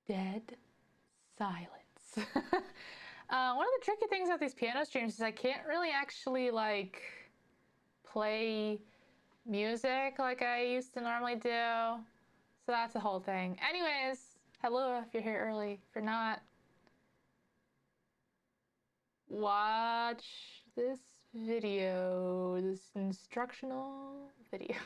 dead silence. One of the tricky things about these piano streams is I can't really actually like play music like I used to normally do. So that's the whole thing. Anyways, hello if you're here early. If you're not, watch this video, this instructional video.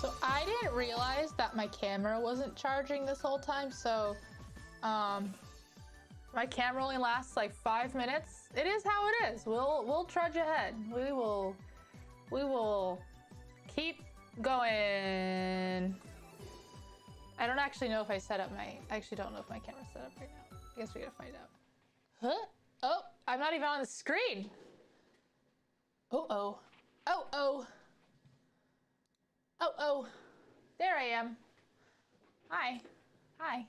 So I didn't realize that my camera wasn't charging this whole time, so my camera only lasts like 5 minutes. It is how it is. We'll trudge ahead. We will keep going. I don't actually know if I set up my, I actually don't know if my camera's set up right now. I guess we gotta find out. Huh? Oh, I'm not even on the screen. Oh. Oh, there I am. Hi. Hi.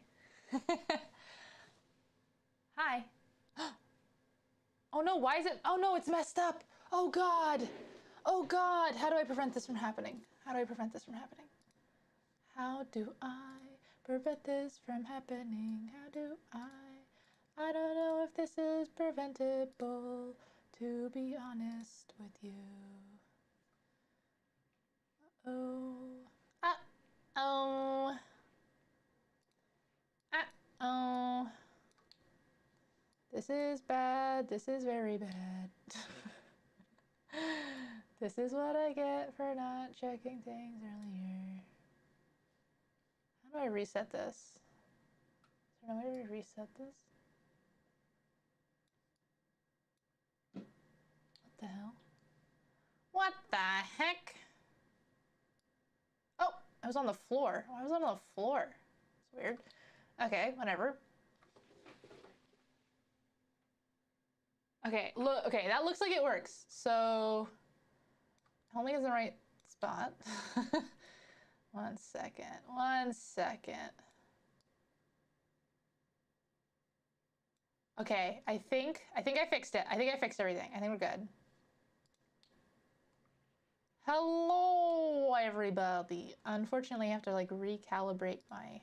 Oh no, why is it? Oh no, it's messed up. Oh God. Oh God. How do I prevent this from happening? How do I prevent this from happening? How do I prevent this from happening? How do I don't know if this is preventable, to be honest with you. Uh-oh. This is bad. This is very bad. This is what I get for not checking things earlier. How do I reset this? Is there no way to reset this? What the hell? What the heck? Oh, I was on the floor. Why was I on the floor? It's weird. Okay, whatever. Okay, look. Okay, that looks like it works. So, only is the right spot. One second. Okay, I think I fixed it. I think I fixed everything. I think we're good. Hello, everybody. Unfortunately, I have to like recalibrate my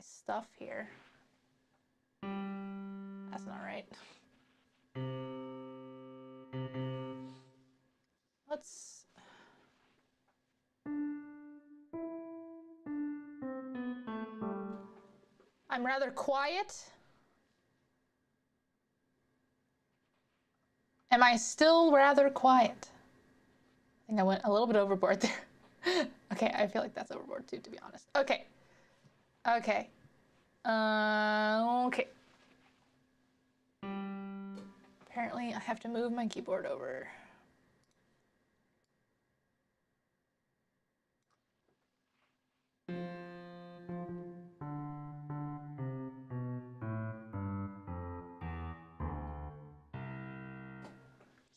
stuff here. That's not right. Let's. I'm rather quiet. Am I still rather quiet? I think I went a little bit overboard there. Okay, I feel like that's overboard too, to be honest. Okay. Okay. Okay. Apparently, I have to move my keyboard over.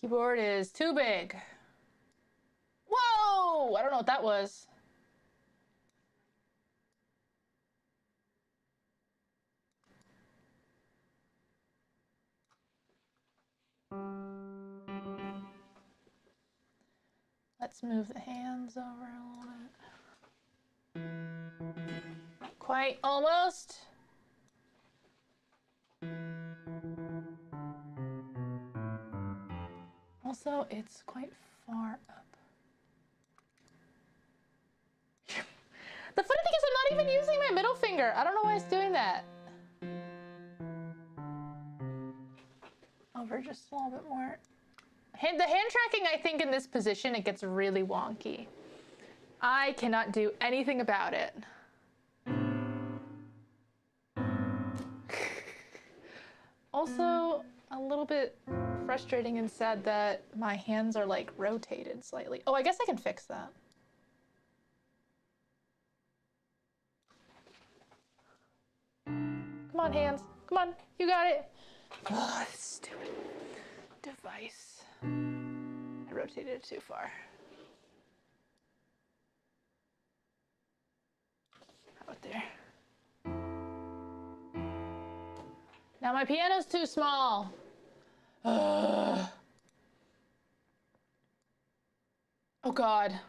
Keyboard is too big. Whoa! I don't know what that was. Let's move the hands over a little bit. Not quite, almost. Also, it's quite far up. The funny thing is I'm not even using my middle finger. I don't know why it's doing that. Over just a little bit more. The hand tracking, I think in this position, it gets really wonky. I cannot do anything about it. Also, a little bit frustrating and sad that my hands are like rotated slightly. Oh, I guess I can fix that. Come on, hands. Come on, you got it. Oh, this stupid device. I rotated it too far. How about there? Now my piano's too small. Oh God.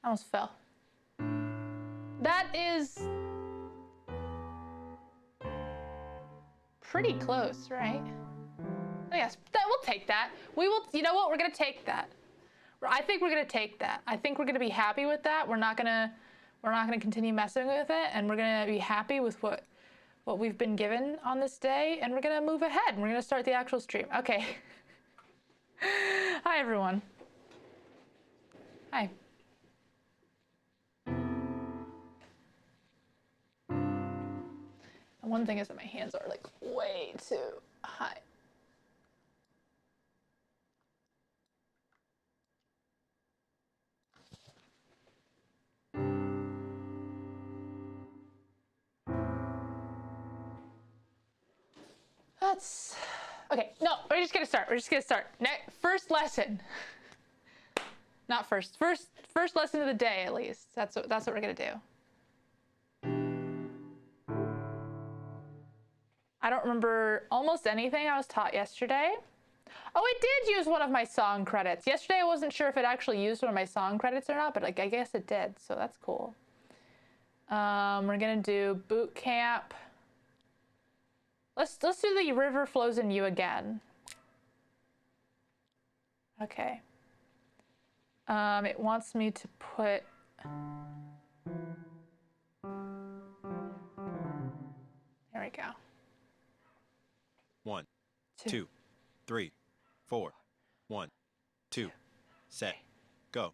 I almost fell. That is pretty close, right? Oh, yes, we'll take that. We will, you know what? We're gonna take that. I think we're gonna take that. I think we're gonna be happy with that. We're not gonna continue messing with it, and we're gonna be happy with what we've been given on this day, and we're gonna move ahead, and we're gonna start the actual stream. Okay. Hi, everyone. Hi. And one thing is that my hands are like way too high. That's okay. No, we're just gonna start. We're just gonna start. First lesson. Not first. First lesson of the day, at least. That's what we're gonna do. I don't remember almost anything I was taught yesterday. Oh, it did use one of my song credits. Yesterday I wasn't sure if it actually used one of my song credits or not, but like I guess it did, so that's cool. We're gonna do boot camp. Let's do the river flows in you again. Okay. It wants me to put. There we go. 1, 2, 3, 4. 1, 2, set, go.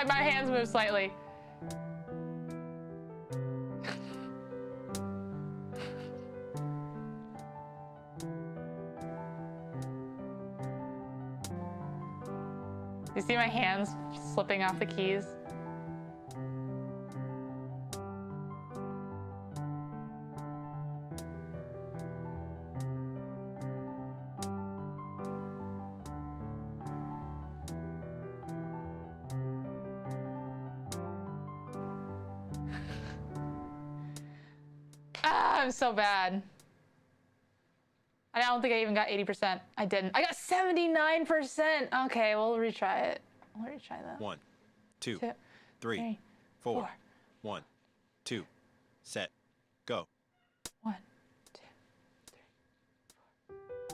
My hands move slightly. You see my hands slipping off the keys? I'm so bad. I don't think I even got 80%. I didn't. I got 79%. Okay, we'll retry it. We'll retry that. 1, 2, 3, 4. 1, 2, set, go. 1, 2, 3, 4.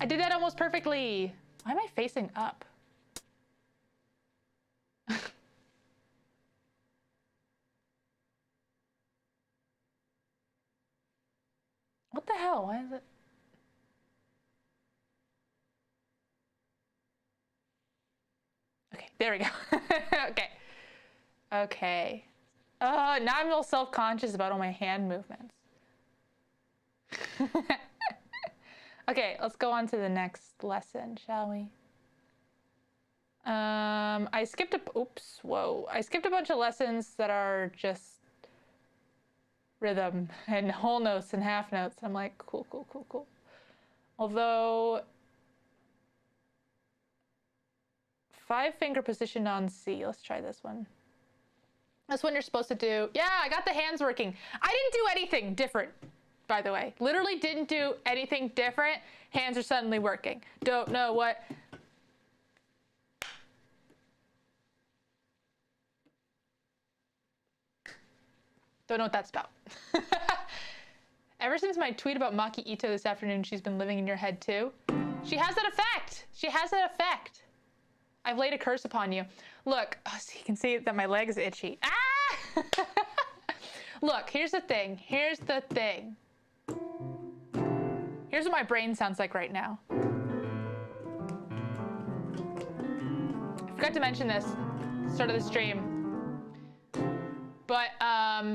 I did that almost perfectly. Why am I facing up? What the hell? Why is it? Okay, there we go. Okay. Okay. Now I'm all self-conscious about all my hand movements. Okay, let's go on to the next lesson, shall we? I skipped a bunch of lessons that are just rhythm and whole notes and half notes. I'm like, cool. Although 5-finger position on C. Let's try this one. That's when you're supposed to do. Yeah, I got the hands working. I didn't do anything different, by the way. Literally didn't do anything different. Hands are suddenly working. Don't know what. Don't know what that's about. Ever since my tweet about Maki Ito this afternoon, she's been living in your head too. She has that effect. She has that effect. I've laid a curse upon you. Look, oh, so you can see that my leg is itchy. Ah! Look, here's the thing. Here's the thing. Here's what my brain sounds like right now. I forgot to mention this, start of the stream. But I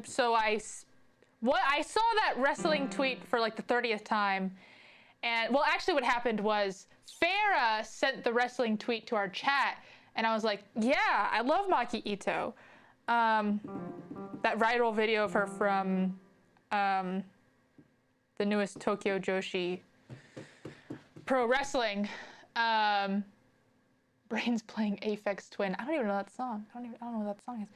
saw that wrestling tweet for like the 30th time. And well, actually what happened was Farah sent the wrestling tweet to our chat, and I was like, yeah, I love Maki Ito. That viral video of her from the newest Tokyo Joshi Pro Wrestling. Brain's playing Aphex Twin. I don't even know that song. I don't know what that song is.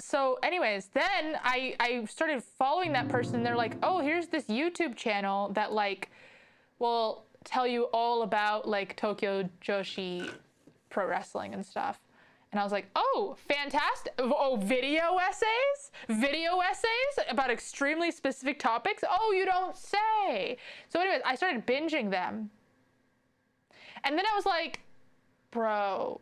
So anyways, then I started following that person. They're like, oh, here's this YouTube channel that like will tell you all about like Tokyo Joshi Pro Wrestling and stuff. And I was like, oh, fantastic. Oh, video essays about extremely specific topics. Oh, you don't say. So anyways, I started binging them. And then I was like, bro,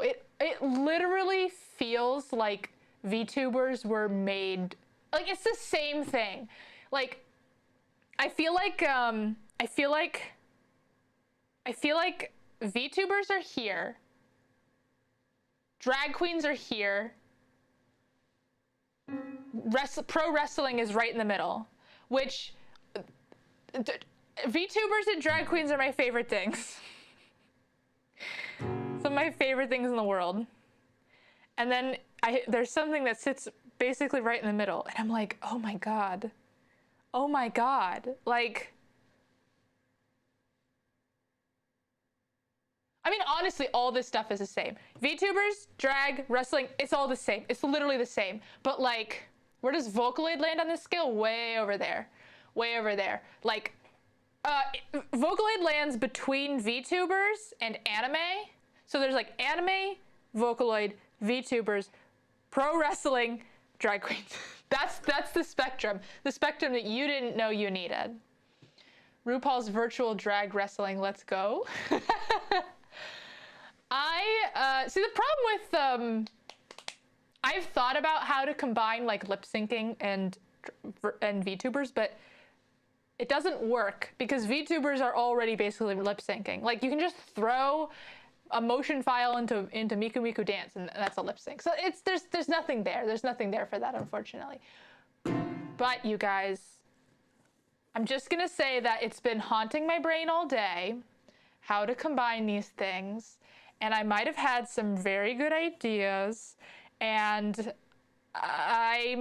it literally feels like VTubers were made, like it's the same thing. Like, I feel like VTubers are here, drag queens are here, pro wrestling is right in the middle, which VTubers and drag queens are my favorite things. Some of my favorite things in the world. And then there's something that sits basically right in the middle, and I'm like, oh my god, like, I mean, honestly, all this stuff is the same. VTubers, drag, wrestling, it's all the same. It's literally the same. But like, where does Vocaloid land on this scale? Way over there. Like, Vocaloid lands between VTubers and anime. So there's like anime, Vocaloid, VTubers, pro wrestling, drag queens. That's the spectrum that you didn't know you needed. RuPaul's virtual drag wrestling, let's go. See, the problem with I've thought about how to combine like lip syncing and VTubers, but it doesn't work because VTubers are already basically lip syncing. Like, you can just throw a motion file into Miku Miku Dance, and that's a lip sync. So there's nothing there. There's nothing there for that, unfortunately. But you guys, I'm just gonna say that it's been haunting my brain all day, how to combine these things, and I might have had some very good ideas, and I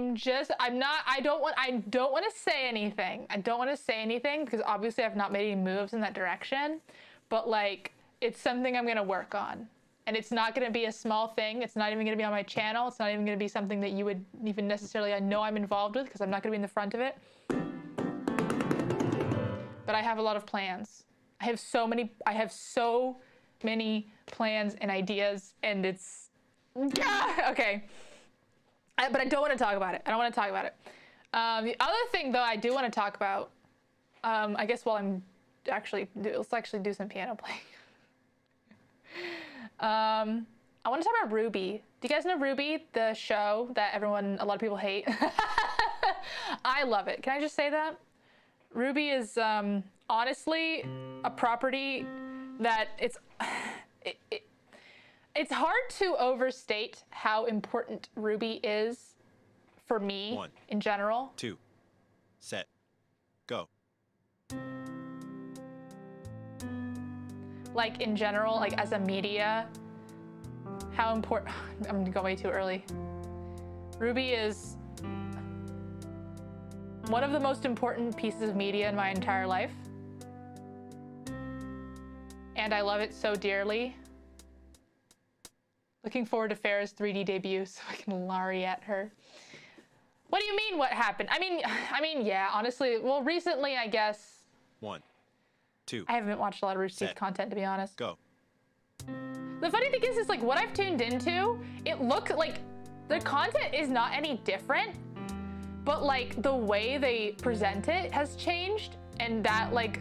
don't want to say anything. I don't want to say anything because obviously I've not made any moves in that direction, but like, it's something I'm going to work on, and it's not going to be a small thing. It's not even going to be on my channel. It's not even going to be something that you would even necessarily know I'm involved with because I'm not going to be in the front of it. But I have a lot of plans. I have so many plans and ideas, and it's okay. But I don't want to talk about it. The other thing, though, I do want to talk about, I guess while I'm let's actually do some piano playing. I want to talk about Ruby. Do you guys know Ruby, the show that a lot of people hate? I love it. Can I just say that? Ruby is honestly a property that it's hard to overstate how important Ruby is for me 1, in general. 2, set, go. Like in general, like as a media, how important, I'm gonna go way too early. Ruby is one of the most important pieces of media in my entire life. And I love it so dearly. Looking forward to Farrah's 3D debut so I can lariat her. What do you mean what happened? I mean, yeah, honestly, well, recently, I guess. 1, 2. I haven't watched a lot of Rooster Teeth content, to be honest. Go. The funny thing is like what I've tuned into, it looks like the content is not any different, but like the way they present it has changed, and that like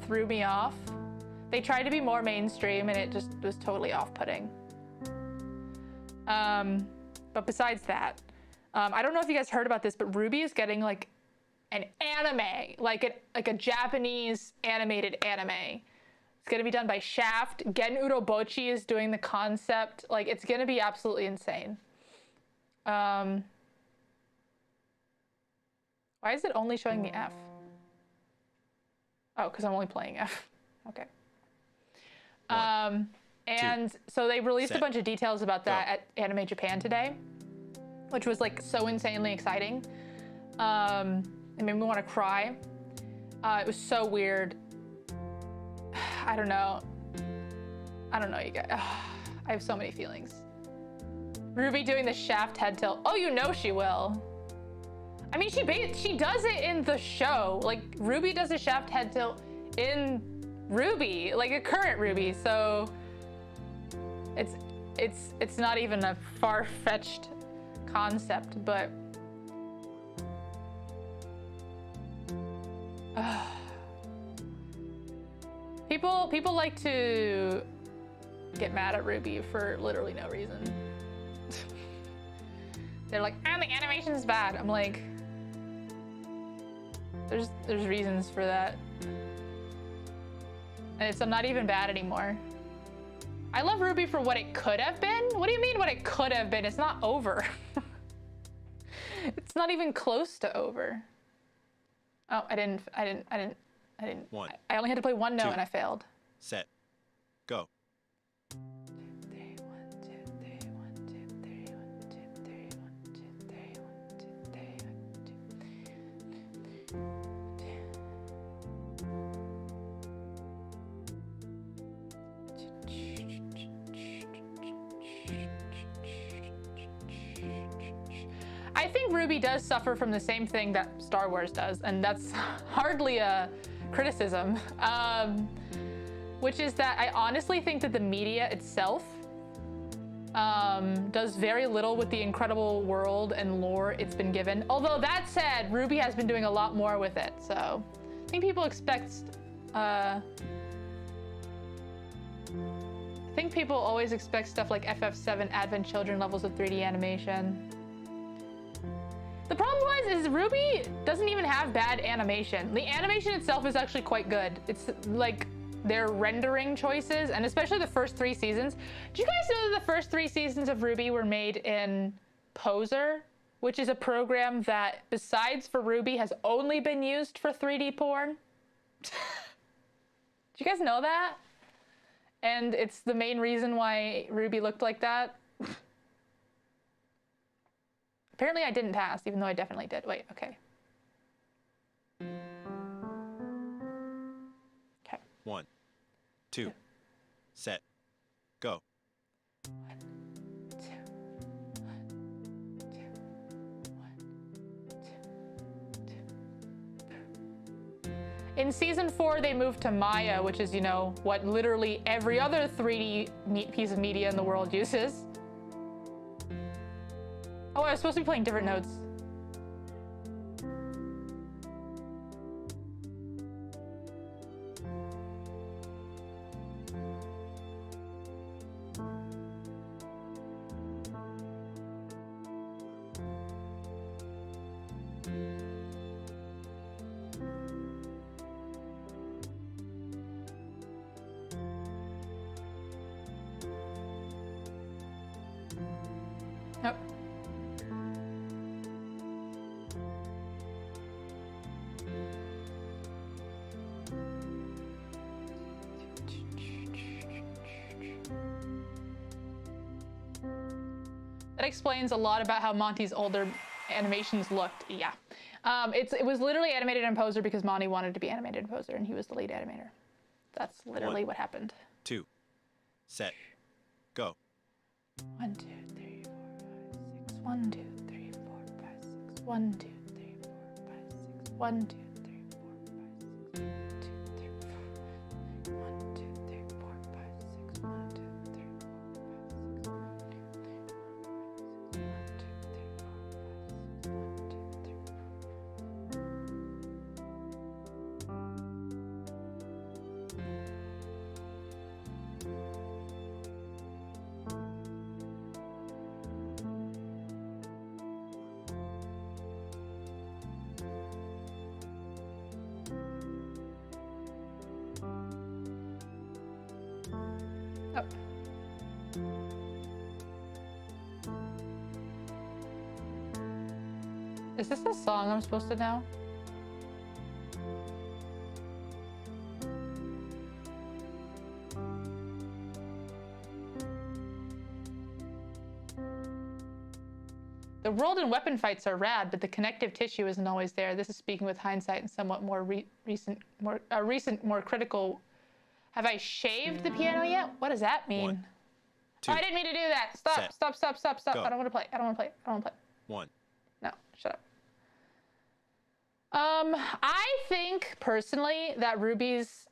threw me off. They tried to be more mainstream and it just was totally off-putting. But besides that, I don't know if you guys heard about this, but Ruby is getting like an anime, like a Japanese animated anime. It's gonna be done by Shaft. Gen Urobochi is doing the concept. Like, it's gonna be absolutely insane. Why is it only showing me F? Oh, because I'm only playing F. Okay. 1, and 2, so they released set, a bunch of details about that go. at Anime Japan today, which was like so insanely exciting. It made me want to cry. It was so weird. I don't know, you guys. I have so many feelings. Ruby doing the Shaft head tilt. Oh, you know she will. I mean, she does it in the show. Like, Ruby does a Shaft head tilt in Ruby, like a current Ruby. So it's not even a far-fetched concept, but people like to get mad at Ruby for literally no reason. They're like, the animation's bad. I'm like, there's reasons for that. And it's not even bad anymore. I love Ruby for what it could have been. What do you mean what it could have been? It's not over. It's not even close to over. Oh, I didn't. 1. I only had to play one note 2, and I failed. Set, go. 2, 3, 1, 2, 3, 1, 2, 3, 1, 2, 3, 1, 2, 3, 1, 2, 3, 1, 2. I think Ruby does suffer from the same thing that Star Wars does, and that's hardly a criticism, which is that I honestly think that the media itself does very little with the incredible world and lore it's been given. Although that said, Ruby has been doing a lot more with it, so I think people expect, I think people always expect stuff like FF7 Advent Children levels of 3D animation. The problem is Ruby doesn't even have bad animation. The animation itself is actually quite good. It's like their rendering choices, and especially the first 3 seasons. Do you guys know that the first 3 seasons of Ruby were made in Poser, which is a program that, besides for Ruby, has only been used for 3D porn? Do you guys know that? And it's the main reason why Ruby looked like that. Apparently I didn't pass, even though I definitely did. Wait, okay. Okay. 1, 2, set, go. 1, 2, 1, 2, 1, 2, 2. In season 4, they moved to Maya, which is, you know, what literally every other 3D piece of media in the world uses. Oh, I was supposed to be playing different notes. Nope. That explains a lot about how Monty's older animations looked. Yeah. It was literally animated in Poser because Monty wanted to be animated in Poser and he was the lead animator. That's literally what happened. 2. Set. Go. 1, 2, 3, 4, 5, 6. 1, 2, 3, 4, 5, 6. 1, 2, 3, 4, 5, 6. 1, 2, 3, 4, 5, 6. 1, 2, 3, 4, 5, 6. 1, 2, 3, 4, 5, 6. 1, 2, 3, 4, 5, 6. Oh. Is this a song I'm supposed to know? The world and weapon fights are rad, but the connective tissue isn't always there. This is speaking with hindsight and somewhat more recent, more critical. Have I shaved the piano yet? What does that mean? 1, 2. Oh, I didn't mean to do that. Stop, set, stop, stop, stop, stop. go. I don't want to play. I don't want to play. I don't want to play. 1. No, shut up. I think personally that Ruby's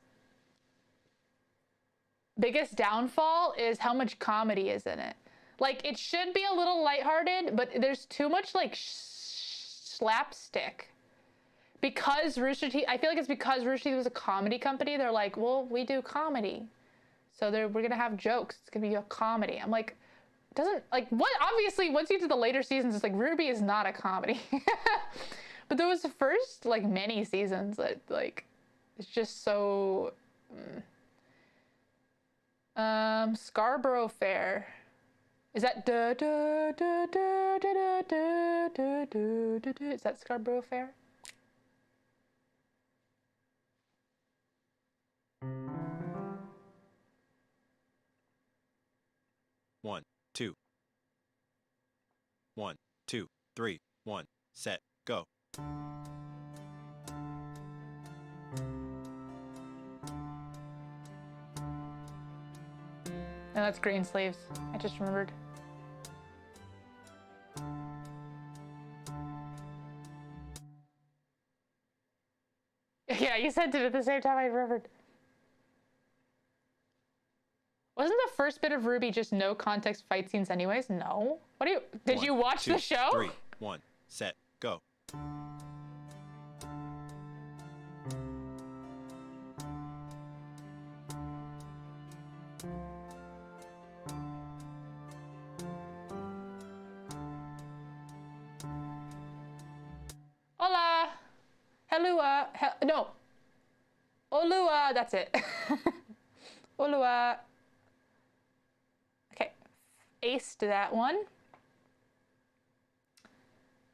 biggest downfall is how much comedy is in it. Like, it should be a little lighthearted, but there's too much like slapstick. Because Rooster Teeth, I feel like it's because Rooster Teeth was a comedy company. They're like, well, we do comedy, so we're gonna have jokes. It's gonna be a comedy. I'm like, doesn't like what? Obviously, once you get to the later seasons, it's like Ruby is not a comedy. But there was the first like many seasons that like it's just so. Scarborough Fair. Is that da da da da da da da da da da? Is that Scarborough Fair? One, 2. 1, 2, 3, 1. Set. Go. No, that's Green Sleeves. I just remembered. Yeah, you said it at the same time I remembered. Wasn't the first bit of Ruby just no context fight scenes anyways? No. What do you, did 1, you watch 2, the show? 3, 1. Set. Go. Hola. Helua. No. Olua. That's it. Olua. Okay. Aced that one.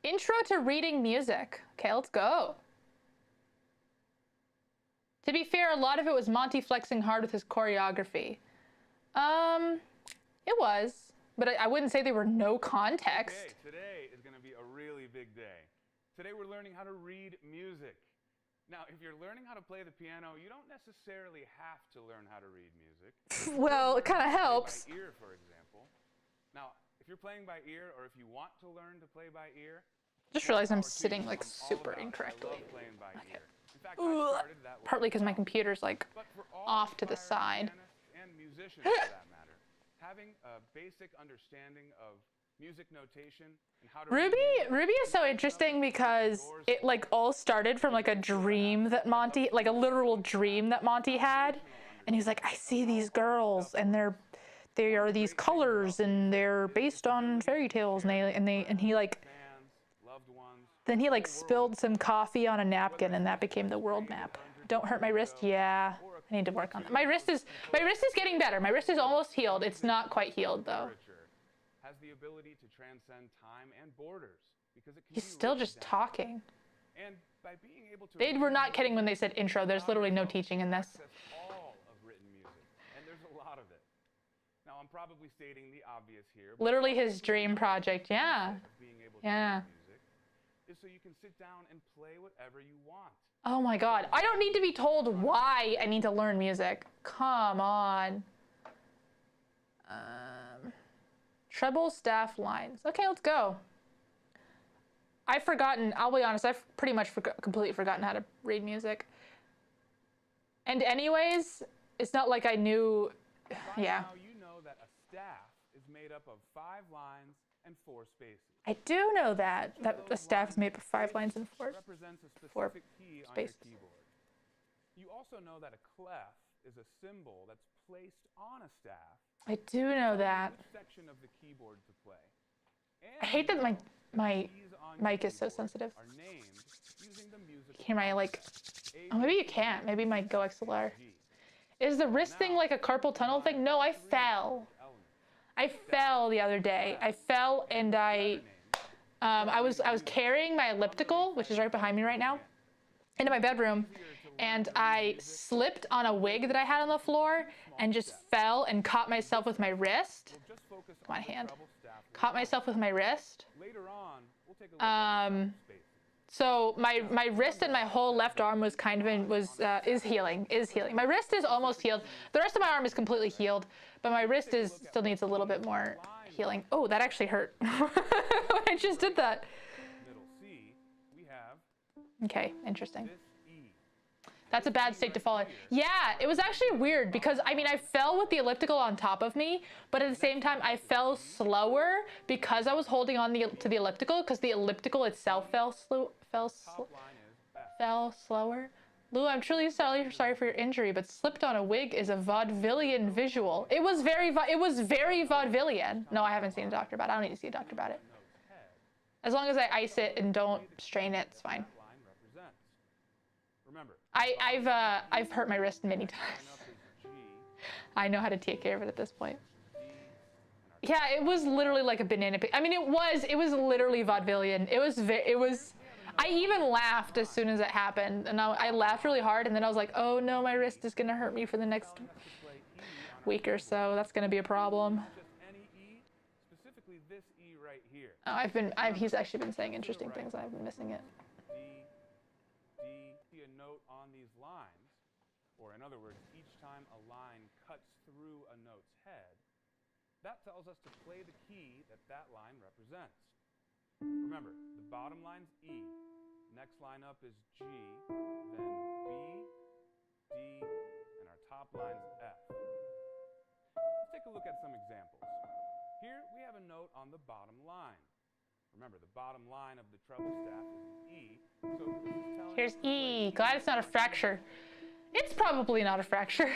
Intro to reading music. Okay, let's go. To be fair, a lot of it was Monty flexing hard with his choreography. It was, but I wouldn't say they were no context. Okay, today is going to be a really big day. Today we're learning how to read music. Now, if you're learning how to play the piano, you don't necessarily have to learn how to read music. Well, it kind of helps. By ear, for example. Now, if you're playing by ear, or if you want to learn to play by ear, Just realized I'm sitting like super incorrectly. Okay. Partly because my computer's like off to the side. And musicians, for that matter, having a basic understanding of music notation and how to Ruby is so interesting because it like all started from like a dream that Monty, like a literal dream that Monty had, and he's like, I see these girls and they are these colors and they're based on fairy tales, and he like then he like spilled some coffee on a napkin and that became the world map. Don't hurt my wrist. Yeah, I need to work on that. My wrist is getting better. My wrist is almost healed. It's not quite healed though. has the ability to transcend time and borders because it can He's be still written just down. talking. And by being able to They were not kidding when they said intro. There's literally no teaching in this. access all of written music, and there's a lot of it. Now, I'm probably stating the obvious here. But Literally his dream project. Yeah. being able to Yeah. read music is so you can sit down and play whatever you want. Oh my God. I don't need to be told why I need to learn music. Come on. Treble staff lines. Okay, let's go. I've forgotten, I'll be honest, I've pretty much completely forgotten how to read music. And anyways, it's not like I knew, yeah. Now you know that a staff is made up of 5 lines and 4 spaces. I do know that a staff is made up of 5 lines and 4 represents a four specific key on spaces. your keyboard. You also know that a clef is a symbol that's placed on a staff. I do know that. Which section of the keyboard to play. And I hate that my keys on your mic is so keyboard sensitive. are named using the musical Can I like, oh maybe you can't, maybe my Go XLR. G. Is the wrist thing like a carpal tunnel thing? No, I fell. I fell the other day. I fell and I was carrying my elliptical, which is right behind me right now, into my bedroom, and I slipped on a wig that I had on the floor and just fell and caught myself with my wrist. Just focus My on the hand. treble staff. Caught myself with my wrist. Later on, we'll take a look at the treble spaces. So my wrist and my whole left arm was kind of is healing. My wrist is almost healed. The rest of my arm is completely healed, but my wrist still needs a little bit more healing. Oh, that actually hurt. I just did that. Middle C, we have Okay, interesting. this E. That's a bad state to fall in. Yeah, it was actually weird because I mean I fell with the elliptical on top of me, but at the same time I fell slower because I was holding on to the elliptical because the elliptical itself fell Top line is F. slower. Lou, I'm truly sorry for your injury, but slipped on a wig is a vaudevillian visual. It was very vaudevillian. No, I haven't seen a doctor about it. I don't need to see a doctor about it. Note's head. As long as I ice it and don't strain it, it's fine. That line represents. Remember, I've hurt my wrist many times. line up is G, I know how to take care of it at this point. D, and our Yeah, it was literally like a banana peel. I mean, it was literally vaudevillian. I even laughed as soon as it happened, and I laughed really hard, and then I was like, oh no, my wrist is gonna hurt me for the next play E on our week or so. That's gonna be a problem. just any E, specifically this E right here. Oh, he's actually been saying interesting things. I've been missing it. D, see a note on these lines, or in other words, each time a line cuts through a note's head, that tells us to play the key that line represents. Remember, the bottom line's E, next line up is G, then B, D, and our top line's F. Let's take a look at some examples. Here we have a note on the bottom line. Remember, the bottom line of the treble staff is E, so this is telling Here's us to play E. Glad it's not a fracture. It's probably not a fracture.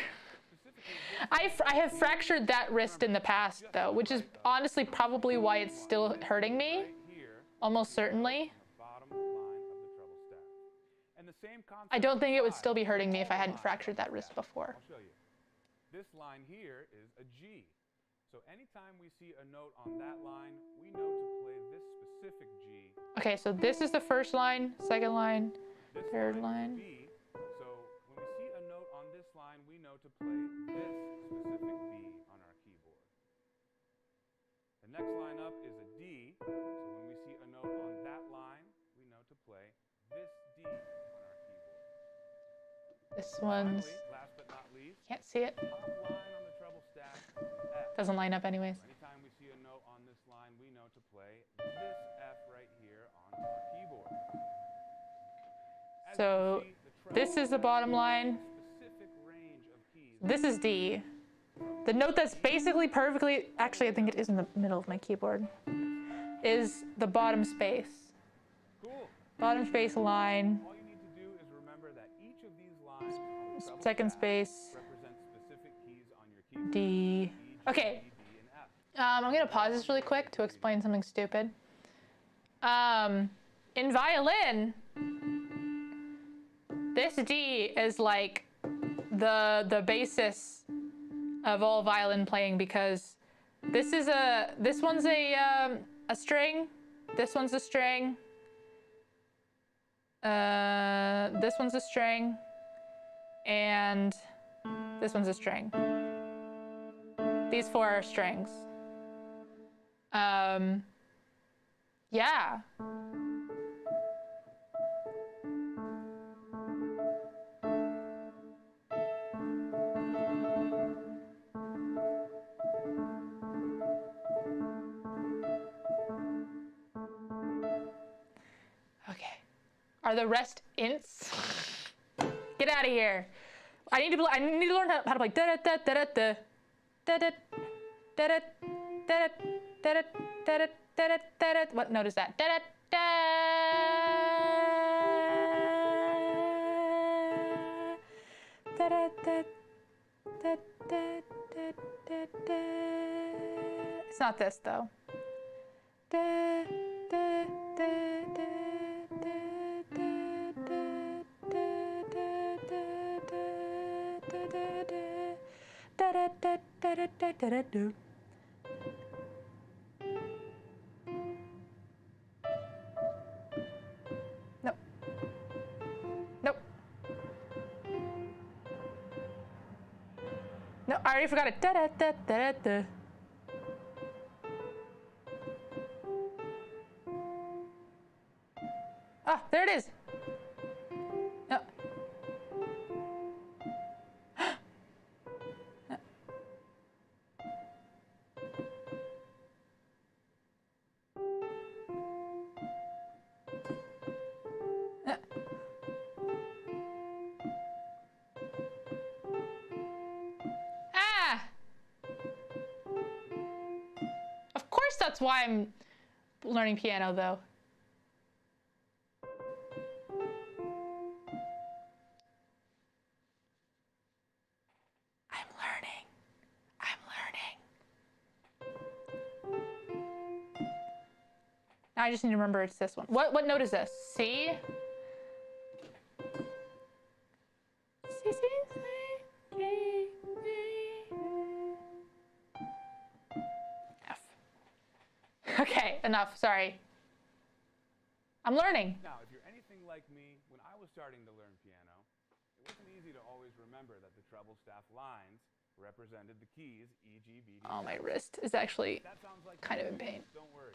I have fractured that wrist in the past, though, which is honestly probably why it's still hurting me. right here, Almost certainly. bottom line of the treble staff. And the same concept I don't think it would applies still be to hurting me if I all hadn't lines fractured of the that wrist staff. before. I'll show you. This line here is a G. So anytime we see a note on that line, we know to play this specific G. Okay, so this is the first line, second line, This third line line. is B. So when we see a note on this line, we know to play this specific B on our keyboard. The next line up is a D. So when we see a note on that line, we know to play this D on our keyboard. This one's, Finally, last but not least, can't see it. top line on the treble staff, F. Doesn't line up anyways. Anytime we see a note on this line, we know to play this F right here on our keyboard. As you So can see, the treble this is the bottom line. specific range of keys. This is D. The note that's basically perfectly, actually I think it is in the middle of my keyboard, is the bottom space. Cool. Bottom space line, All you need to do is remember that each of these lines on the treble second staff space, represents specific keys on your keyboard. D. G, Okay, D, and F. I'm gonna pause this really quick to explain something stupid. In violin, this D is like the basis of all violin playing because This one's a string. This one's a string. This one's a string. And this one's a string. These four are strings. Yeah. Okay. Are the rest ints? Get out of here. I need to learn how to play da da da da da da da da da da da da da da. What note is that? Da da da da da da da da da da. It's not this though. Da da da da. No. Nope. No, I already forgot it. Da da da da da. Ah, there it is. No. Of course that's why I'm learning piano though. I'm learning. Now I just need to remember it's this one. What note is this? C? C, C, C, G, G. F. Okay, enough, sorry. I'm learning. Now, if you're anything like me, when I was starting to learn piano, it wasn't easy to always remember that the treble staff lines represented the keys E, G, B, D. Oh, my wrist is actually That sounds like kind of in pain. Don't worry.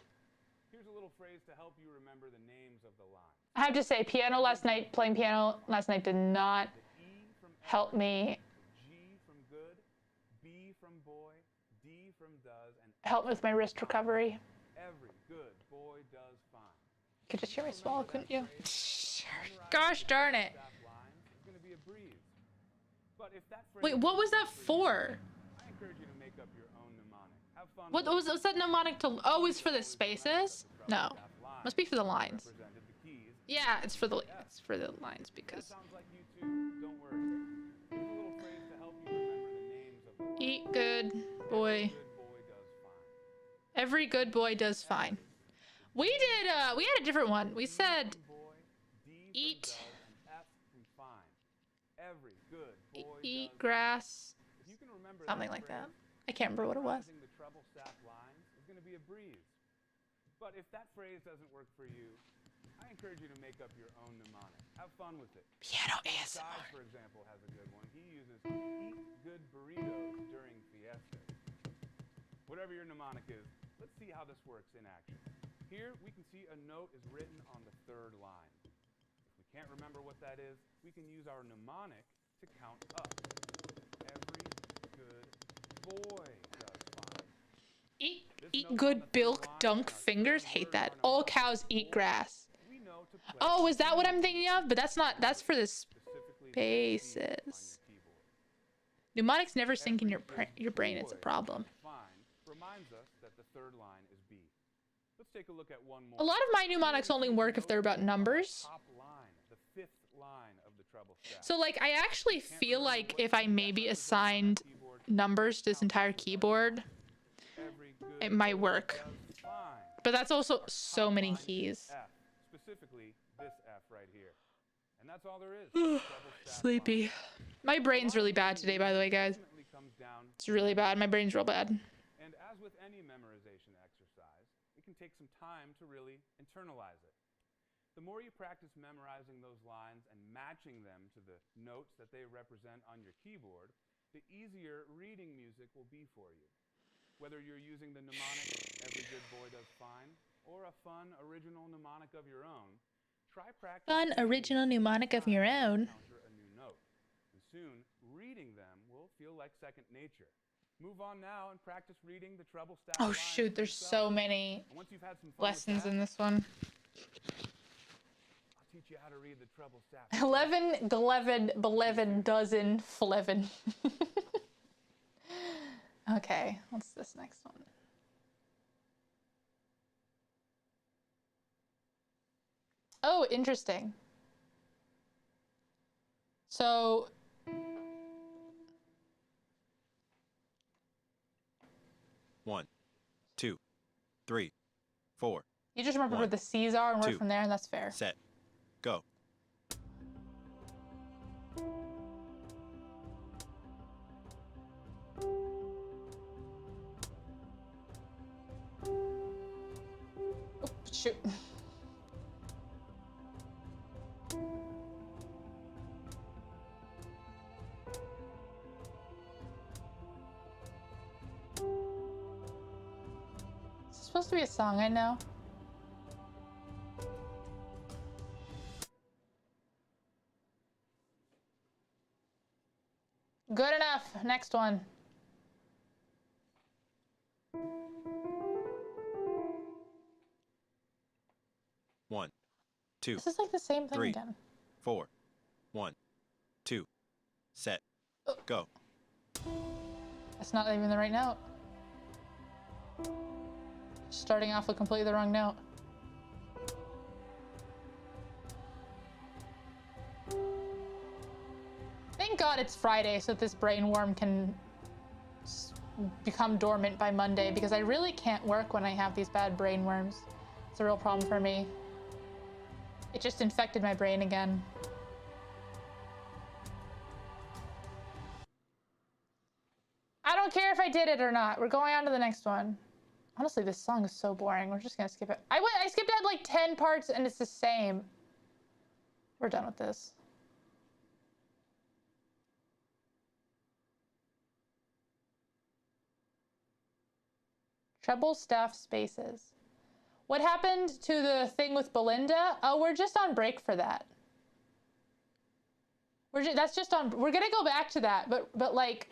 Here's a little phrase to help you remember the names of the lines. I have to say, playing piano last night did not The E from help me. G from good, B from boy, D from does, and Help with my wrist recovery. every good boy does fine. You could just hear me swallow, couldn't you? Gosh darn it. Staff lines is going to be a breeze. But if that phrase Wait, what was that for? I encourage you to make up your own mnemonic. Have fun. What was that mnemonic to? Oh, it's for the spaces? No, must be for the lines. Represented the keys. Yeah, it's for the lines That because sounds like you too. Don't worry. Here's a little phrase to help you remember the names of the lines. eat good boy. Good boy does fine. Every good boy does fine. We had a different one. We said Boy, D from eat does, and F from fine. Every good boy eat does grass, fine. If you can remember something like that. I can't remember what it was. Memorizing the treble staff lines is going to be a breeze. But if that phrase doesn't work for you, I encourage you to make up your own mnemonic. Have fun with it. Piano Size, ASMR. for example, has a good one. He uses eat good burritos during fiestas. Whatever your mnemonic is, let's see how this works in action. Here we can see a note is written on the third line. If we can't remember what that is, we can use our mnemonic to count up. Every good boy does fine. Eat good bilk dunk fingers. Hate that. All cows eat grass. We know to play Oh, is that what I'm thinking of? But that's not. That's for the specifically spaces. Mnemonics never sink in your brain. It's a problem. Fine reminds us that the third line is B. Let's take a look at one more. A lot of my mnemonics only work if they're about numbers. Top line, the fifth line of the treble staff. So like I actually feel like if I maybe assigned numbers to this entire keyboard, Every good it might boy work. does fine. But that's also so many keys. F, specifically this F right here. And that's all there is. to the treble staff Sleepy. line. My brain's really bad today, by the way, guys. Ultimately comes down It's really bad. My brain's real bad. And as with any memorization exercise, it can take some time to really internalize it. The more you practice memorizing those lines and matching them to the notes that they represent on your keyboard, the easier reading music will be for you. Whether you're using the mnemonic, "Every good boy does fine," or a fun original mnemonic of your own, try practicing. Fun original mnemonic of your own. Encounter a new note. And soon, reading them will feel like second nature. Move on now and practice reading the treble staff. Oh shoot, there's so many and once you've had some fun lessons with that, in this one. I'll teach you how to read the treble staff. 11, 11 dozen, 11. Okay, what's this next one? Oh, interesting. So, One, two, three, four. you just remember where One, the C's are and work two, from there, and that's fair. Set. Go. Oh, shoot. Is this supposed to be a song I know? Good enough. Next one. One, two, This is like the same thing three. again. 4. 1, 2. Set. Go. That's not even the right note. Starting off with completely the wrong note. Thank God it's Friday so that this brain worm can become dormant by Monday, because I really can't work when I have these bad brain worms. It's a real problem for me. It just infected my brain again. I don't care if I did it or not. We're going on to the next one. Honestly, this song is so boring. We're just gonna skip it. I skipped ahead like 10 parts and it's the same. We're done with this. Treble staff spaces. What happened to the thing with Belinda? Oh, we're just on break for that. That's just on. We're gonna go back to that, but like,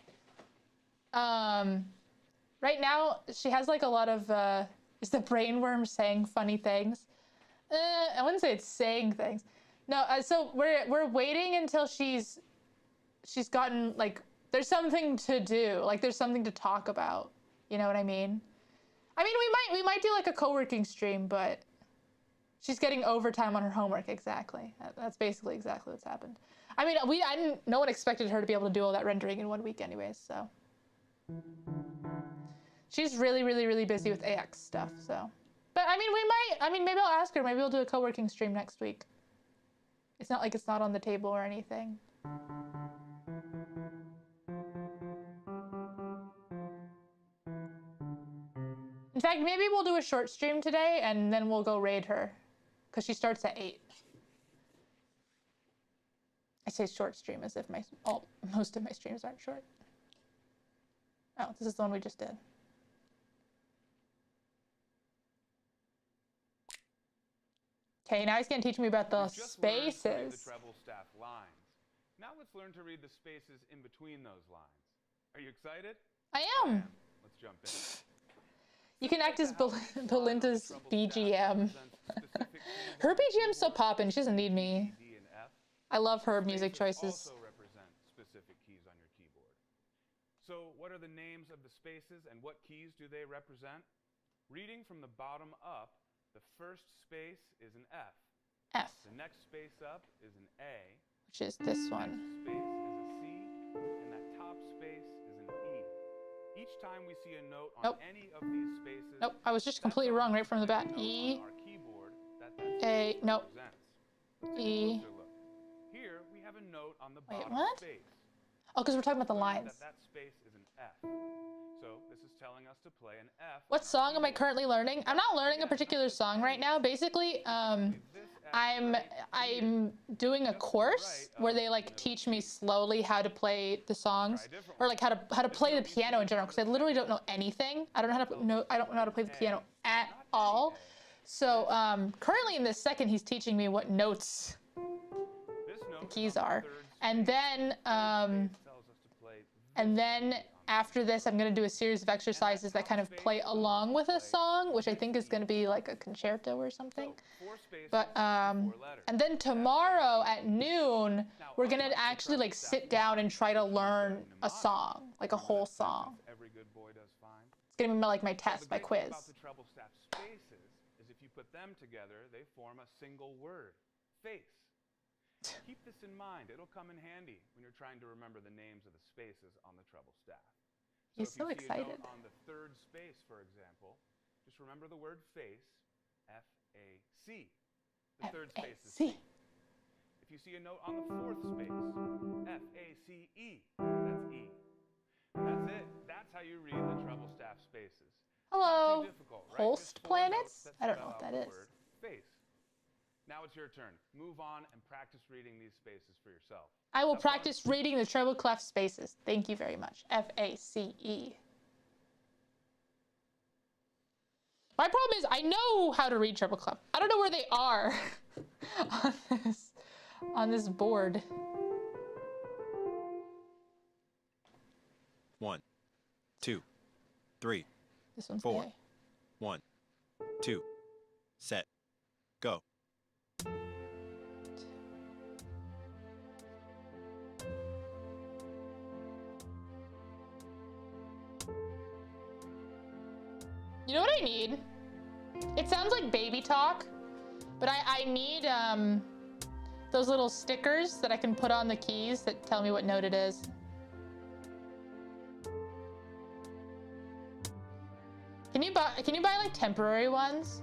right now she has like a lot of. Is the brainworm saying funny things? I wouldn't say it's saying things. No, so we're waiting until she's gotten like there's something to do, like there's something to talk about. You know what I mean? I mean, we might do like a co-working stream, but she's getting overtime on her homework. Exactly. That's basically exactly what's happened. I mean, no one expected her to be able to do all that rendering in 1 week anyways, so. She's really, really, really busy with AX stuff, so. But I mean, maybe I'll ask her. Maybe we'll do a co-working stream next week. It's not like it's not on the table or anything. In fact, maybe we'll do a short stream today and then we'll go raid her, because she starts at 8. I say short stream as if most of my streams aren't short. Oh, this is the one we just did. Okay, now he's gonna teach me about the spaces. The treble staff lines. Now let's learn to read the spaces in between those lines. Are you excited? I am. Let's jump in. You can act as Belinda's BGM. Her BGM's so poppin', she doesn't need me. I love her music choices. Also represent specific keys on your keyboard. So what are the names of the spaces and what keys do they represent? Reading from the bottom up, the first space is an F. F. The next space up is an A. Which is this one. The next space is a C, and that top space is an E. Each time we see a note on any of these spaces. Nope, I was just completely wrong right from the bat. E. Keyboard, A. Nope. E. Here we have a note on the Wait, bottom what? space. Oh, because we're talking about the lines. That space is an F. So this is telling us to play an F. What song am I currently learning? I'm not learning a particular song right now. Basically, I'm doing a course where they like teach me slowly how to play the songs, or like how to play the piano in general, because I literally don't know anything. I don't know how to play the piano at all. So currently in this second, he's teaching me what notes the keys are, and then after this, I'm going to do a series of exercises that kind of play along with a song, which I think is going to be like a concerto or something. But, and then tomorrow at noon, we're going to actually like sit down and try to learn a song, like a whole song. It's going to be like my test, my quiz. About the treble staff spaces is if you put them together, they form a single word, face. Keep this in mind. It'll come in handy when you're trying to remember the names of the spaces on the treble staff. He's so excited. If you see a note on the third space, for example, just remember the word face, F-A-C. The third space is C. If you see a note on the fourth space, F-A-C-E. That's E. That's it. That's how you read the treble staff spaces. Hello, Not too difficult, right? host planets? I don't know what that is. Face. Now it's your turn. Move on and practice reading these spaces for yourself. I will practice reading the treble clef spaces. Thank you very much. F-A-C-E. My problem is I know how to read treble clef. I don't know where they are on this board. 1, 2, 3, This one's 4. A. 1, 2, set, go. You know what I need? It sounds like baby talk, but I need those little stickers that I can put on the keys that tell me what note it is. Can you buy like temporary ones?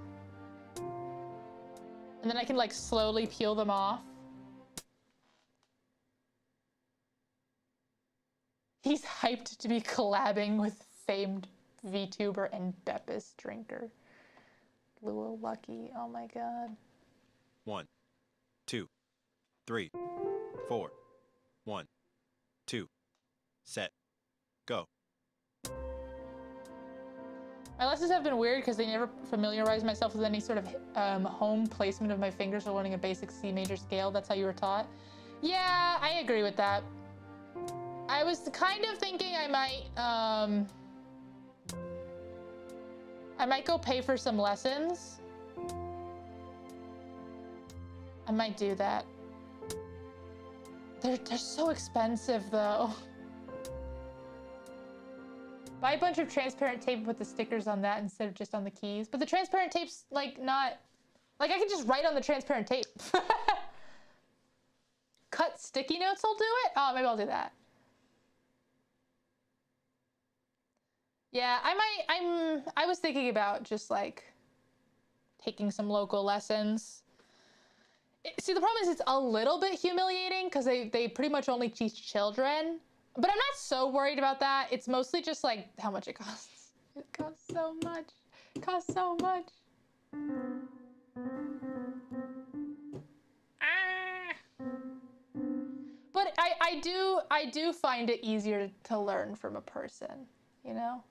And then I can like slowly peel them off. He's hyped to be collabing with famed VTuber and Beppis drinker. Lua Lucky, oh my god. 1, 2, 3, 4. 1, 2, set, go. My lessons have been weird because they never familiarized myself with any sort of home placement of my fingers or learning a basic C major scale. That's how you were taught. Yeah, I agree with that. I was kind of thinking I might go pay for some lessons. I might do that. They're so expensive though. Buy a bunch of transparent tape and put the stickers on that instead of just on the keys. But the transparent tape's like not, like I can just write on the transparent tape. Cut sticky notes will do it? Oh, maybe I'll do that. Yeah, I was thinking about just like taking some local lessons. See, the problem is it's a little bit humiliating because they pretty much only teach children. But I'm not so worried about that. It's mostly just like how much it costs. It costs so much. It costs so much. But I do find it easier to learn from a person, you know?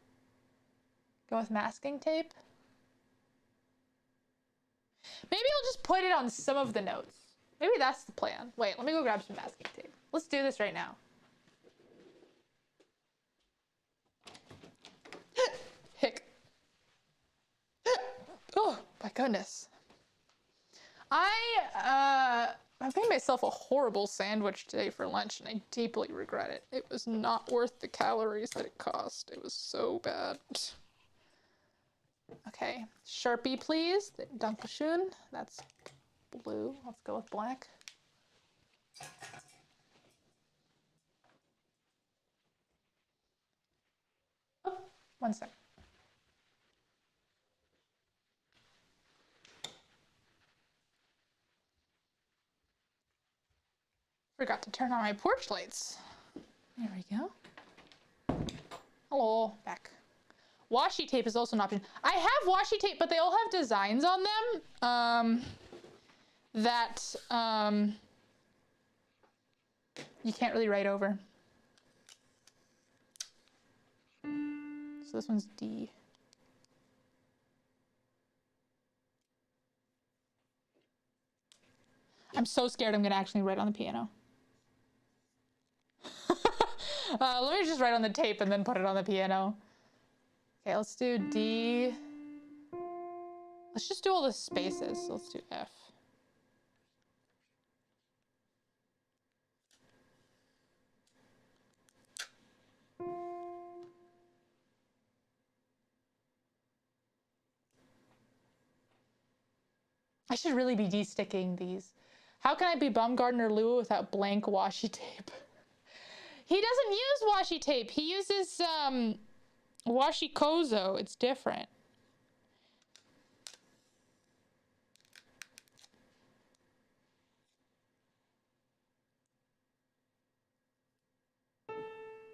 Go with masking tape. Maybe I'll just put it on some of the notes. Maybe that's the plan. Wait, let me go grab some masking tape. Let's do this right now. Hick. Oh, my goodness. I made myself a horrible sandwich today for lunch, and I deeply regret it. It was not worth the calories that it cost. It was so bad. Okay, Sharpie, please. Dankeschön. That's blue. Let's go with black. Oh, 1 sec. Forgot to turn on my porch lights. There we go. Hello, back. Washi tape is also an option. I have washi tape, but they all have designs on them that you can't really write over. So this one's D. I'm so scared I'm gonna actually write on the piano. Let me just write on the tape and then put it on the piano. Okay, let's do D. Let's just do all the spaces. So let's do F. I should really be de-sticking these. How can I be Baumgartner Lua without blank washi tape? He doesn't use washi tape. He uses washi kozo. It's different.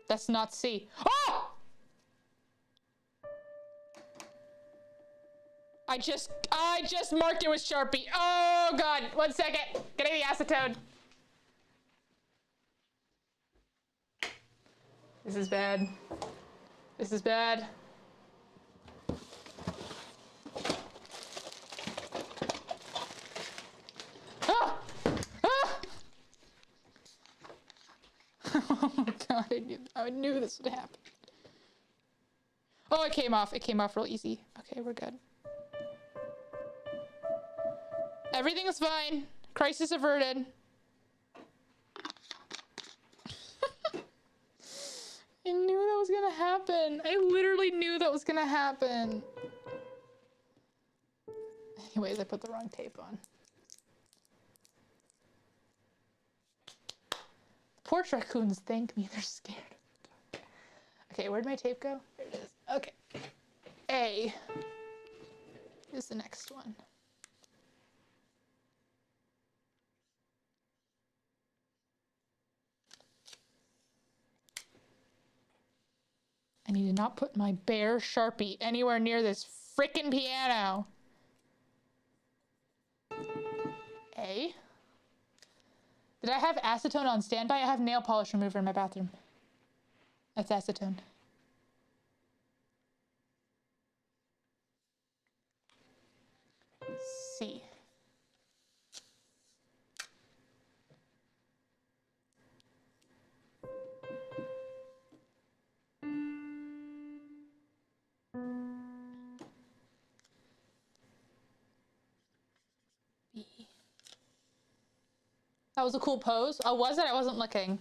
That's not C. Oh! I just marked it with Sharpie. Oh God, 1 second. Getting the acetone. This is bad. This is bad. Ah! Ah! Oh my God, I knew this would happen. Oh, it came off. It came off real easy. Okay, we're good. Everything is fine. Crisis averted. I knew that was gonna happen. I literally knew that was gonna happen. Anyways, I put the wrong tape on. Porch raccoons thank me. They're scared. Okay, where'd my tape go? There it is. Okay. A is the next one. I need to not put my bare Sharpie anywhere near this frickin' piano. A. Did I have acetone on standby? I have nail polish remover in my bathroom. That's acetone. C. B. That was a cool pose. Oh, was it? I wasn't looking.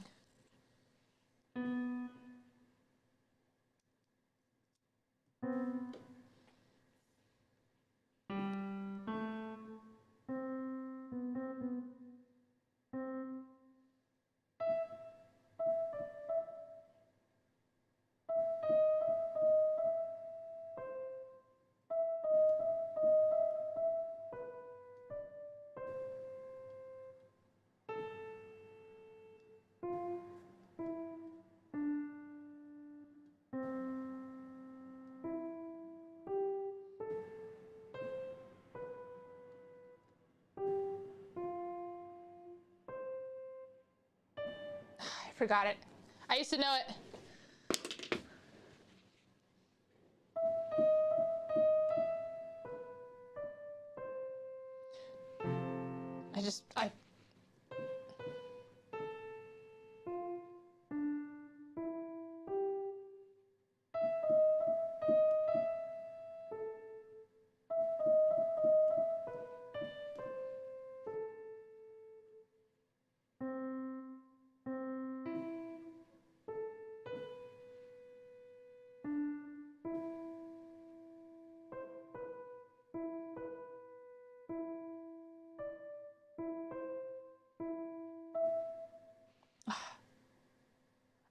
Forgot it. I used to know it.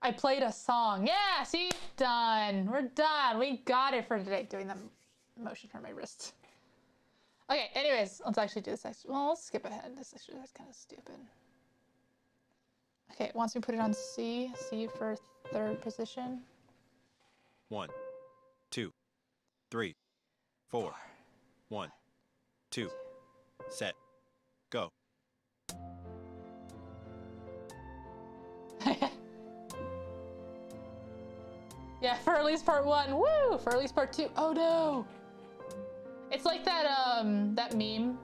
I played a song. Yeah, see? Done. We're done. We got it for today. Doing the motion for my wrist. Okay, anyways, let's actually do this exercise. Well, let's skip ahead. This exercise is kind of stupid. Okay, it wants me to put it on C. C for third position. 1, 2, 3, 4. 1, 2, set, go. Yeah, for at least part 1. Woo! For at least part 2. Oh no! It's like that that meme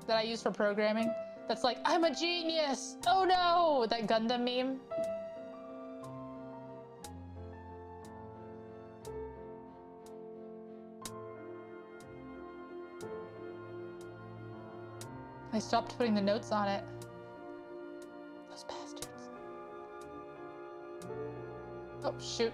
that I use for programming. That's like, I'm a genius! Oh no! That Gundam meme. I stopped putting the notes on it. Those bastards. Oh, shoot.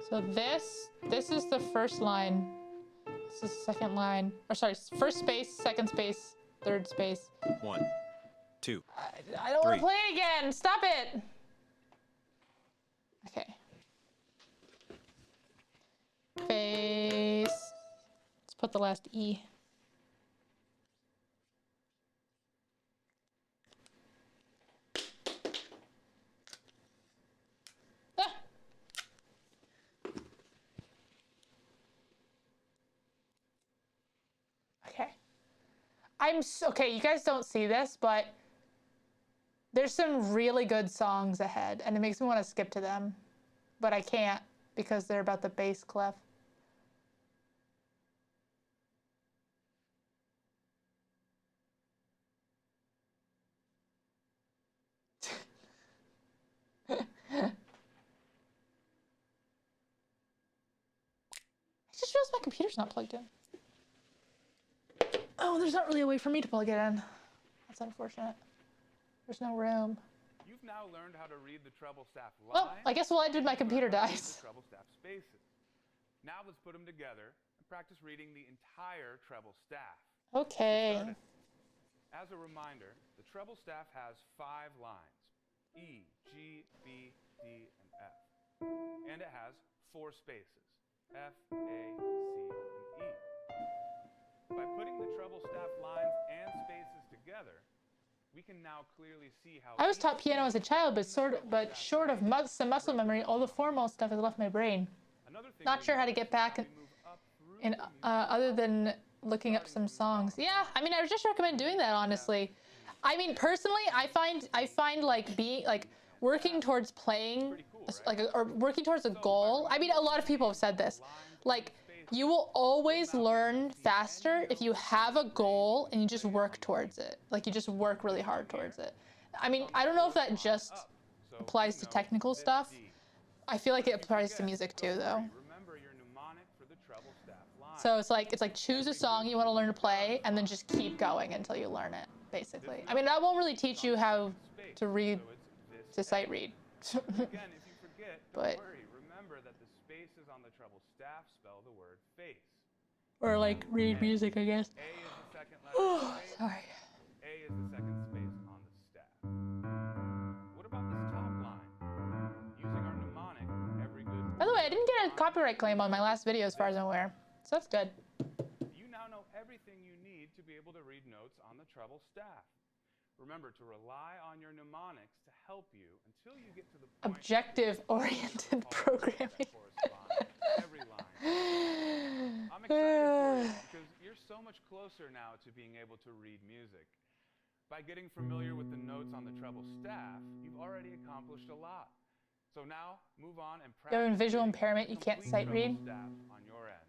So this is the first line. This is the second line. Or sorry, first space, second space, third space. 1, 2. I don't want to play it again. Stop it. Okay. Face. Let's put the last E. Ah. Okay. Okay, you guys don't see this, but there's some really good songs ahead, and it makes me want to skip to them, but I can't because they're about the bass clef. It just feels my computer's not plugged in. Oh, there's not really a way for me to plug it in. That's unfortunate. There's no room. You've now learned how to read the treble staff line. Well, I guess while I did, my computer dies. The treble staff spaces. Now let's put them together and practice reading the entire treble staff. Okay. As a reminder, the treble staff has 5 lines: E, G, B, D, and F. And it has 4 spaces: F, A, C, and E. By putting the treble staff lines and spaces together, we can now clearly see how... I was taught piano as a child, but short of some muscle memory, all the formal stuff has left my brain. Not sure how to get back in other than looking up some songs. Yeah, I mean, I would just recommend doing that, honestly. I mean, personally, I find like being like working towards playing like or working towards a goal. I mean, a lot of people have said this. Like, you will always learn faster if you have a goal and you just work towards it. Like, you just work really hard towards it. I mean, I don't know if that just applies to technical stuff. I feel like it applies to music too, though. So it's like choose a song you want to learn to play and then just keep going until you learn it, basically. I mean, I won't really teach you how to read, to sight read. But remember that the spaces on the treble staff spell the word face. Or like read music, I guess. A is the second letter space. Sorry. A is the second space on the staff. What about this top line? Using our mnemonic, every good... By the way, I didn't get a copyright claim on my last video as far as I'm aware. So that's good. You now know everything you need to be able to read notes on the treble staff. Remember to rely on your mnemonics to help you until you get to the point... Objective-oriented programming. Every line. I'm excited for you because you're so much closer now to being able to read music. By getting familiar with the notes on the treble staff, you've already accomplished a lot. So now, move on and practice. You have a visual impairment, you can't sight read? On your end.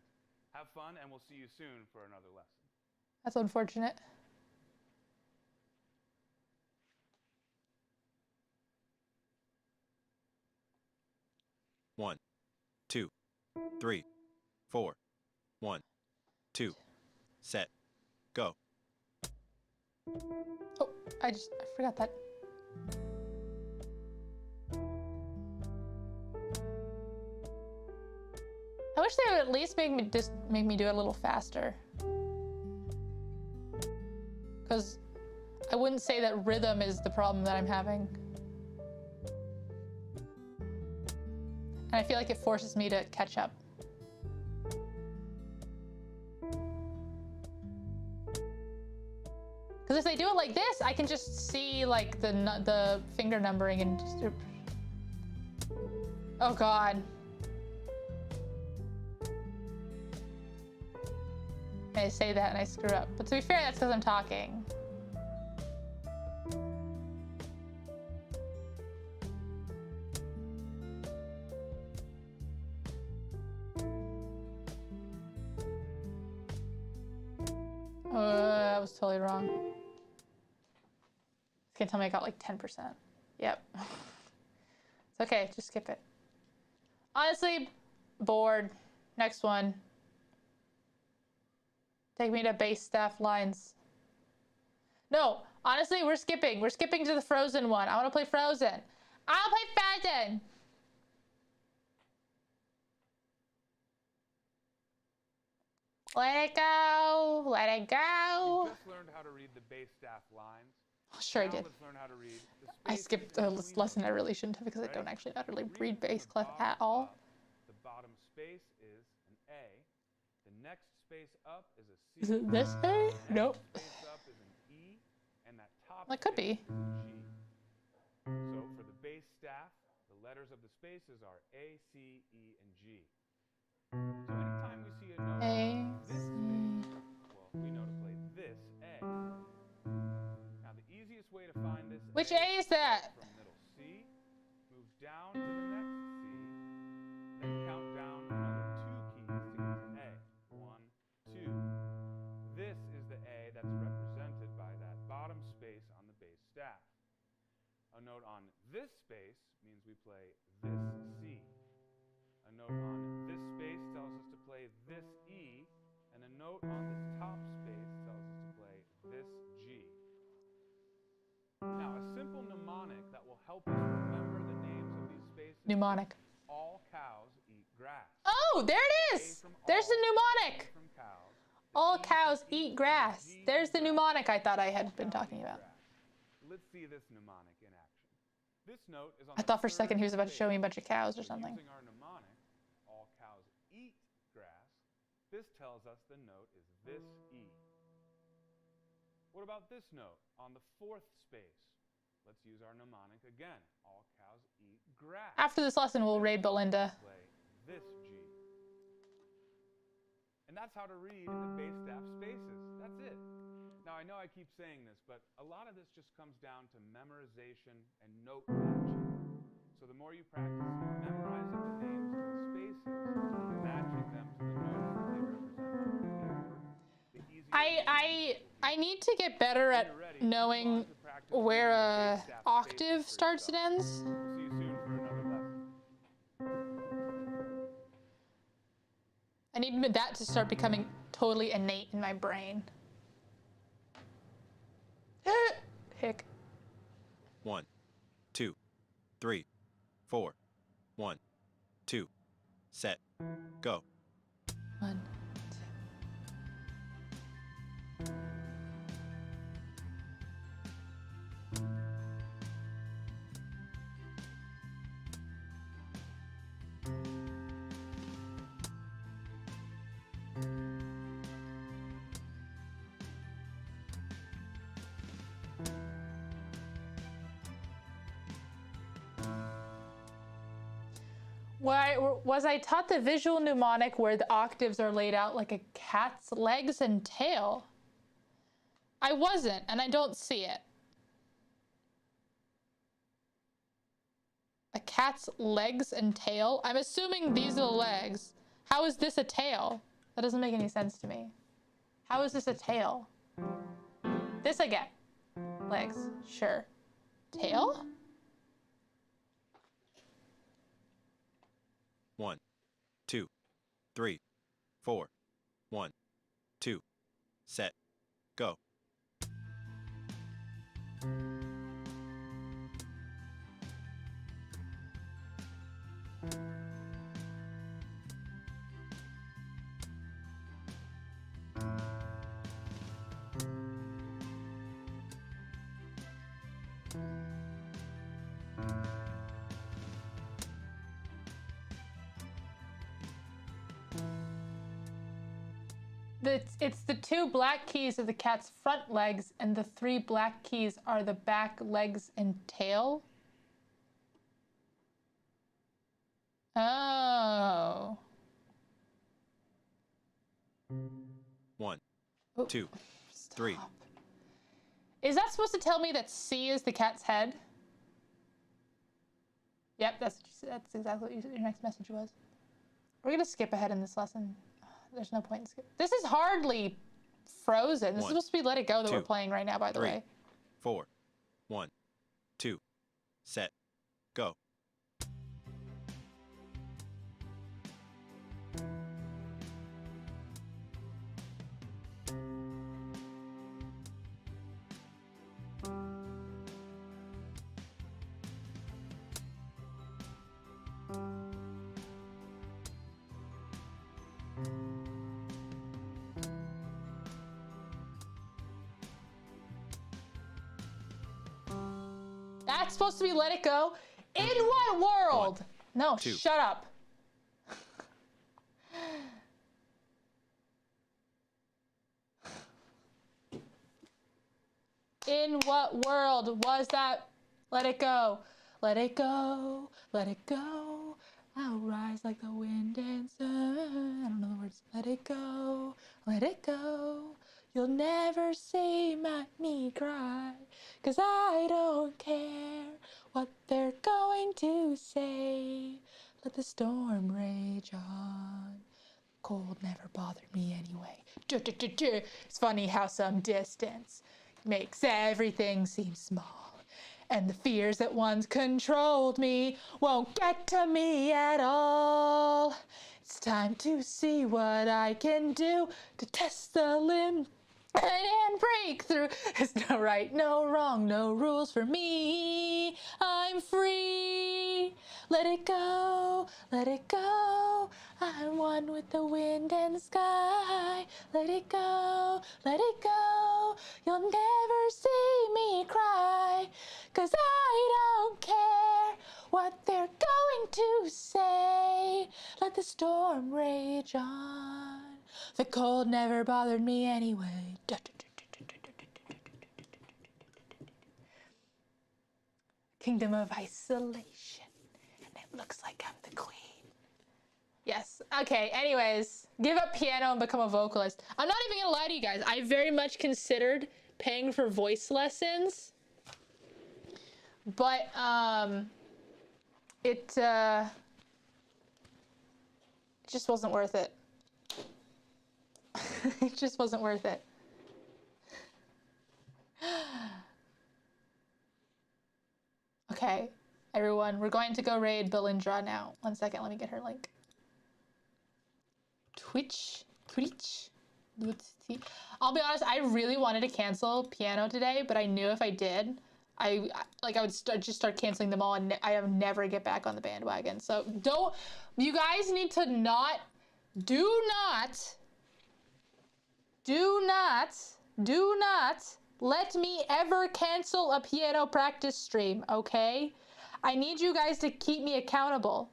Have fun, and we'll see you soon for another lesson. That's unfortunate. One, 2, 3, 4. 1, 2, set, go. Oh, I forgot that. I wish they would at least make me do it a little faster. Because I wouldn't say that rhythm is the problem that I'm having. And I feel like it forces me to catch up. Because if they do it like this, I can just see like the finger numbering and just. Oh God. I say that and I screw up. But to be fair, that's because I'm talking. That was totally wrong. It's gonna tell me I got like 10%. Yep. It's okay, just skip it. Honestly, bored. Next one. Take me to base staff lines. No, honestly, we're skipping. We're skipping to the Frozen one. I want to play Frozen. I'll play Frozen. Let it go. Let it go. You just learned how to read the base staff lines. Sure, I Now did. let's learn how to read the I spaces skipped a between lesson I them. really shouldn't have because I don't actually know how to read Read from base the Clef bottom at all. up. The bottom space is an A. The next space up is a C. Is it this A? The next Nope. space up is an E. And that top That could space be. is a G. So for the base staff, the letters of the spaces are A, C, E, and G. So anytime we see a note A, on this space, well, we know to play this A. Now the easiest way to find this Which A A is that? from middle C, move down to the next C, then count down another 2 keys to get to A. 1, 2. This is the A that's represented by that bottom space on the bass staff. A note on this space means we play this C. A note on this space tells us to play this E, and a note on this top space tells us to play this G. Now, a simple mnemonic that will help us remember the names of these spaces. Mnemonic. All cows eat grass. Oh, there it is. There's the mnemonic. From cows. All cows eat grass. There's the mnemonic I thought I had been talking about. Let's see this mnemonic in action. This note is on I the thought for a second he was about to third show me a space. bunch of cows or So something. using our mnemonic, all cows eat grass, this tells us the note is this E. What about this note on the fourth space? Let's use our mnemonic again. All cows eat grass. After this lesson, we'll raid Belinda. Play this G. And that's how to read the bass staff spaces. That's it. Now, I know I keep saying this, but a lot of this just comes down to memorization and note matching. So the more you practice memorizing the names of the spaces, matching them to the notes that they represent on your keyboard, the easier I need to get better at knowing where a octave starts and ends. We'll see you soon for another lesson. I need that to start becoming totally innate in my brain. Hick. 1, 2, 3, 4. 1, 2. Set. Go. 1, 2. Was I taught the visual mnemonic where the octaves are laid out like a cat's legs and tail? I wasn't, and I don't see it. A cat's legs and tail? I'm assuming these are the legs. How is this a tail? That doesn't make any sense to me. How is this a tail? This I get. Legs, sure. Tail? 1, 2, 3, 4. 1, 2. Set. Go. It's the 2 black keys are the cat's front legs, and the 3 black keys are the back legs and tail. Oh. 1, Ooh. 2, 3. Stop. Is that supposed to tell me that C is the cat's head? Yep, that's exactly what your next message was. We're gonna skip ahead in this lesson. There's no point in skip. This is hardly Frozen. This is supposed to be Let It Go that we're playing right now, by the way. 4, 1, 2, set, go. That's supposed to be Let It Go? In what world? 1, no, 2. Shut up. In what world was that? Let it go. Let it go. Let it go. I'll rise like the wind and sun. I don't know the words. Let it go. Let it go. You'll never see me cry. 'Cause I don't care what they're going to say. Let the storm rage on. Cold never bothered me anyway. It's funny how some distance makes everything seem small. And the fears that once controlled me won't get to me at all. It's time to see what I can do to test the limit and break through. There's no right, no wrong, no rules for me. I'm free. Let it go, let it go. I'm one with the wind and the sky. Let it go, let it go. You'll never see me cry. 'Cause I don't care what they're going to say. Let the storm rage on. The cold never bothered me anyway. Kingdom of isolation. And it looks like I'm the queen. Yes. Okay, anyways. Give up piano and become a vocalist. I'm not even gonna lie to you guys. I very much considered paying for voice lessons. But, it just wasn't worth it. It just wasn't worth it. Okay, everyone, we're going to go raid Belindra now. 1 second, let me get her link. Twitch. I'll be honest, I really wanted to cancel piano today, but I knew if I did, I would just start canceling them all, and I would never get back on the bandwagon. So you guys need to do not let me ever cancel a piano practice stream, okay? I need you guys to keep me accountable,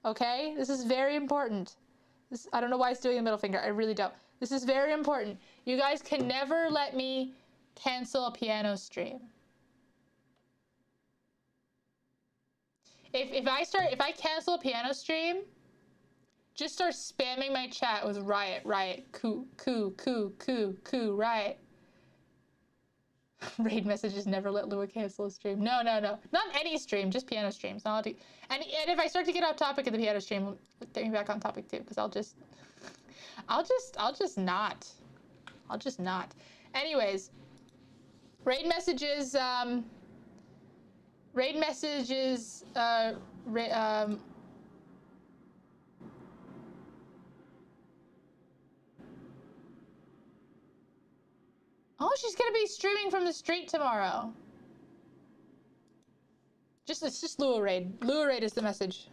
okay? This is very important. I don't know why it's doing a middle finger. I really don't. This is very important. You guys can never let me cancel a piano stream. If I cancel a piano stream, just start spamming my chat with riot, coup, riot. Raid messages never let Lua cancel a stream. No. Not any stream, just piano streams. And if I start to get off topic in the piano stream, get me back on topic too, because I'll just not. Anyways, raid messages, oh, she's gonna be streaming from the street tomorrow. It's just Lua raid. Lua raid is the message.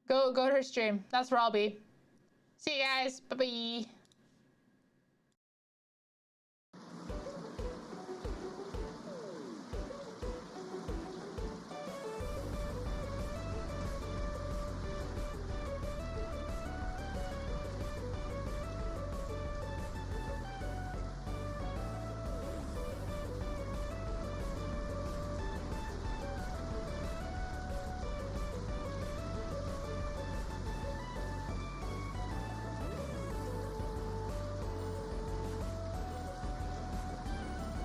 Go to her stream. That's where I'll be. See you guys. Bye-bye.